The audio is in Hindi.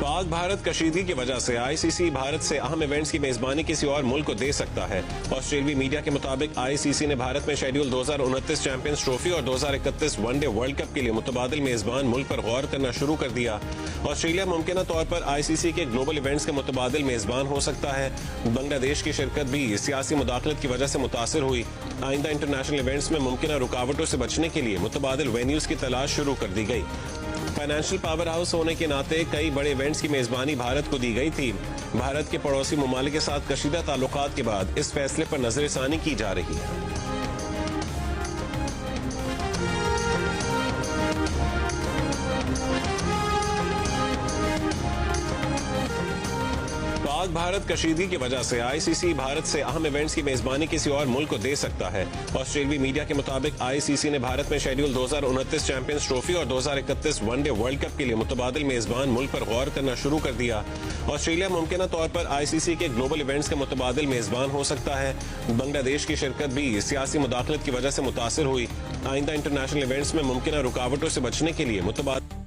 पाक भारत कशीदगी की वजह से आईसीसी भारत से अहम इवेंट्स की मेजबानी किसी और मुल्क को दे सकता है। ऑस्ट्रेलियाई मीडिया के मुताबिक आईसीसी ने भारत में शेड्यूल 2029 चैंपियंस ट्रॉफी और 2031 वनडे वर्ल्ड कप के लिए मुतबादिल मेजबान मुल्क पर गौर करना शुरू कर दिया। ऑस्ट्रेलिया मुमकिन तौर पर आईसीसी के ग्लोबल इवेंट्स के मुतबादिल मेजबान हो सकता है। बांग्लादेश की शिरकत भी सियासी मुदाखलत की वजह से मुतासर हुई। आइंदा इंटरनेशनल इवेंट्स में मुमकिन रुकावटों से बचने के लिए मुतबादिल वेन्यूज की तलाश शुरू कर दी गई। फाइनेंशियल पावर हाउस होने के नाते कई बड़े इवेंट्स की मेजबानी भारत को दी गई थी। भारत के पड़ोसी ममालिक के साथ कशीदा ताल्लुकात के बाद इस फैसले पर नजरसानी की जा रही है। पाक भारत कशीदगी की वजह से आईसीसी भारत से अहम इवेंट्स की मेजबानी किसी और मुल्क को दे सकता है। ऑस्ट्रेलियाई मीडिया के मुताबिक आईसीसी ने भारत में शेड्यूल 2029 चैंपियंस ट्रॉफी और 2031 वनडे वर्ल्ड कप के लिए मुतबादिल मेजबान मुल्क पर गौर करना शुरू कर दिया। ऑस्ट्रेलिया मुमकिन तौर पर आईसीसी के ग्लोबल इवेंट्स के मुतबादिल मेजबान हो सकता है। बांग्लादेश की शिरकत भी सियासी मुदाखलत की वजह से मुतासर हुई। आइंदा इंटरनेशनल इवेंट्स में मुमकिन रुकावटों से बचने के लिए मुतबादिल